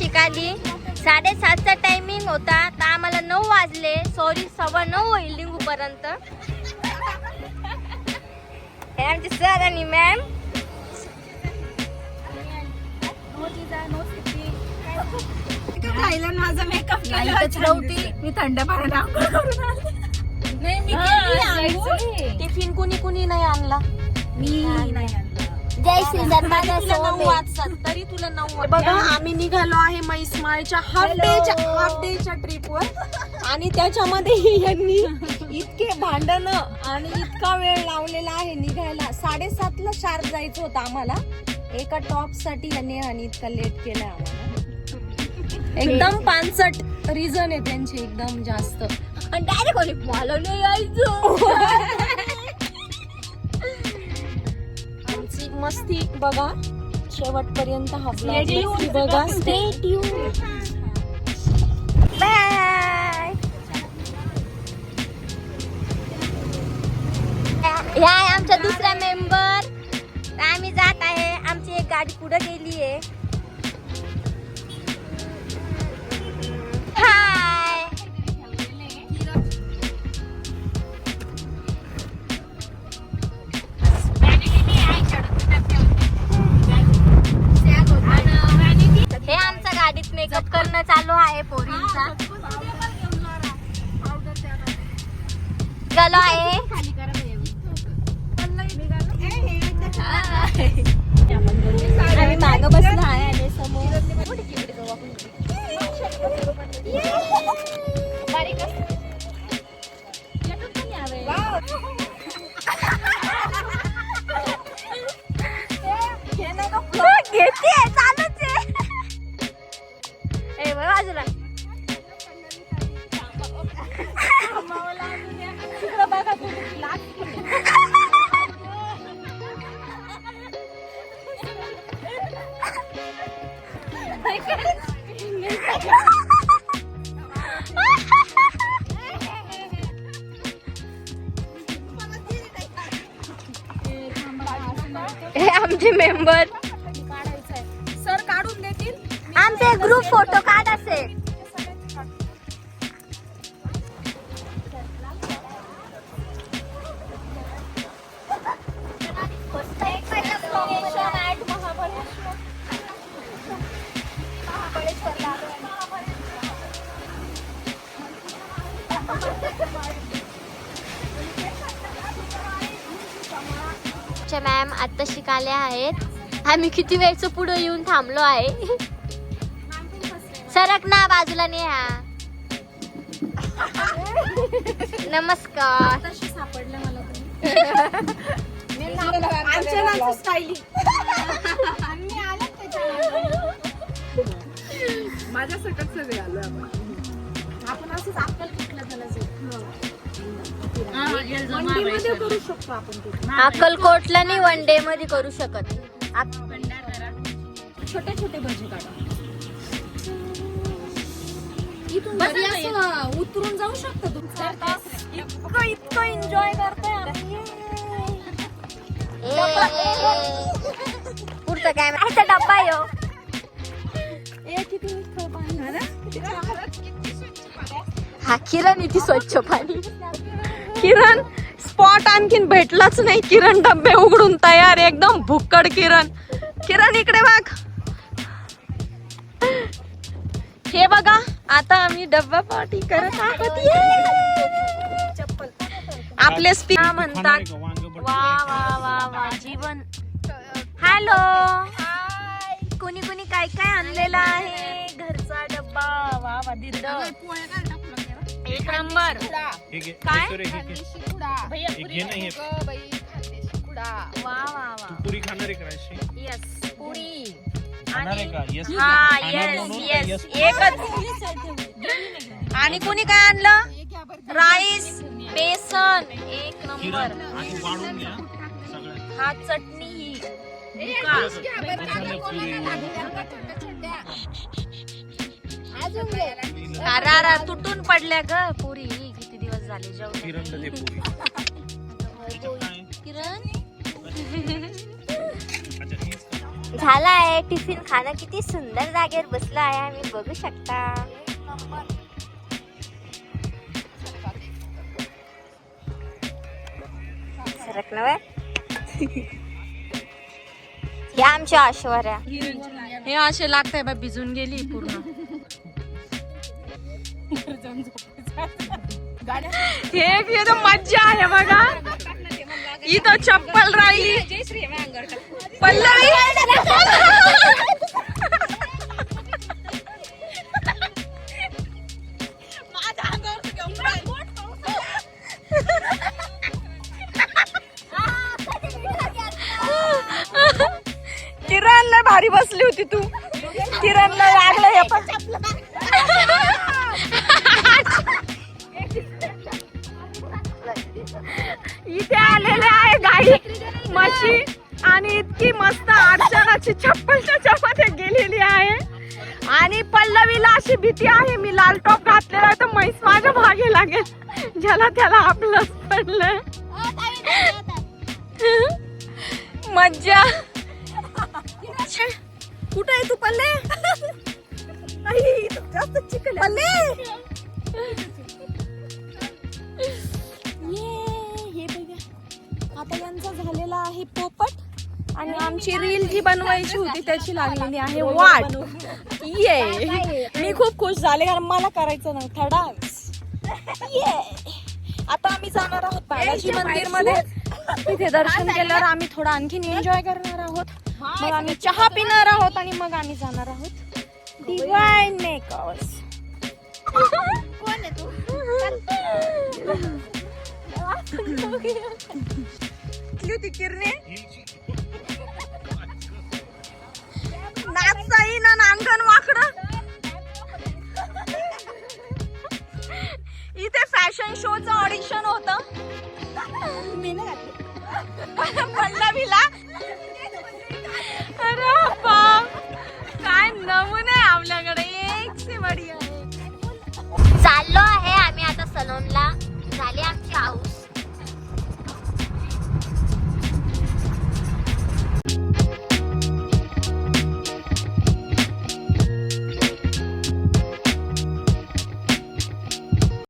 शिकाली 7:30चा timing होता तर आम्हाला 9 वाजले. सॉरी 9:15 होईल निघूपर्यंत. हे आमचे सर आणि मॅम. माझा मेकअप मी थंड पाण्यात आंघोळ करून आले. टिफिन कुणी नाही आणला. मी नाही आणलं. जय श्री तरी तुला 9 बघा आम्ही निघालो आहे मैसमाळच्या हाफ डेच्या ट्रिपवर आणि त्याच्यामध्ये यांनी इतके भांडण आणि इतका वेळ लावलेला आहे निघायला. 7:30ला शार्प जायचं होतं आम्हाला. एका टॉप साठी यांनी आणि इतका लेट केलाय आम्हाला. एकदम 65 रिझन आहे त्यांचे एकदम जास्त. आणि डायरेक्ट मला नाही यायचं. आमची मस्ती बघा शेवटपर्यंत हा vlog नक्की बघा. Stay tune. बाय. ह्या आहे आमच्या दुसऱ्या मेंबर. आम्ही जात आहे. आमची एक गाडी पुढे गेली आहे. हाय. हे आमच्या गाडीत मेकअप करणं चालू आहे पोरींचा. गेलो आहे. आम्ही मागं बसलो आहे आणि समोर घेते चालूच आहे. ए बाजूला हे आमचे मेंबर. सर काढून देतील. आमचे ग्रुप फोटो काढ असे. मॅम आता शिकाल्या आहेत. आम्ही किती वेळचं पुढे येऊन थांबलो आहे. सरक ना बाजूला नेहा. नमस्कार. सापडलं मला स्टाईलिंग. माझ्या सकट सगळे आलो आपण असंच अक्कलकोटला झालं करू शकतो आपण. अक्कलकोटला नाही वन डे मध्ये करू शकत. छोटे छोटे भजी काढा. इथून घरी असं उतरून जाऊ शकतो तुम्ही. इतकं एन्जॉय करताय. पुढचं काय माहिती डब्बा यो. किती हा किरण इथे स्वच्छ पाणी. किरण स्पॉट आणखीन भेटलाच नाही. किरण डब्बे उघडून तयार. एकदम भुक्कड किरण. किरण इकडे बघ. हे बघा आता आम्ही डब्बा पार्टी करत आहोत. आपले स्पीकर म्हणतात वा वा वा वा जीवन. हॅलो. कोणी कोणी काय काय आणलेलं आहे. घरचा डब्बा. वा वा दिद एक नंबर. काय वा वा वा. पुरी खाणार आहे. यस पुरी. हा येस एकच. आणि कोणी काय आणलं. राईस बेसन एक नंबर. हा चटणी. अरा तुटून पडल्या ग पुरी. किती दिवस झाले जेवण. किरण झाला आहे टिफिन खाणं. किती सुंदर जागेवर बसलो आहे आम्ही, बघू शकता. सरक नव्हे. हे आमच्या ऐश्वर्या. हे असे लागतंय बा, भिजून गेली पूर्ण. हे एकदम मज्जा आहे बघा. इथं चप्पल राहिली. पल्लवी किरणला भारी बसली होती तू. किरणला लागलं हे पण. इथे आलेले आहे गाई म्हशी आणि इतकी मस्त अर्चनाची चप्पल त्याच्यामध्ये गेलेली आहे. आणि पल्लवीला अशी भीती आहे, मी लाल टॉप घातलेला तर म्हैस माझ्या मागे लागेल. ज्याला त्याला आपलं पडलं. मज्जा. कुठे आहे तू पल्ले? पल्ले हे बघा. आता यांचा झालेला आहे पोपट आणि आमची रील जी बनवायची होती त्याची लागलेली आहे वाट. ये मी खूप खुश झाले कारण मला करायचं नव्हतं डान्स. ये आता आम्ही जाणार आहोत बालाजी मंदिर मध्ये. तिथे दर्शन केल्यावर आम्ही थोडा आणखीन एन्जॉय करणार आहोत. मग आम्ही चहा पिणार आहोत आणि मग आम्ही जाणार आहोत डिवाइन मेकर्स. कोण आहे तू? होती किरणे नाचता येईना ना अंगण वाकडं. इथे फॅशन शोचं ऑडिशन होतं. पल्लवीला अरे बाप, काय नमुने आहे आपल्याकडे. एक से बढिया. चाललो आहे आम्ही आता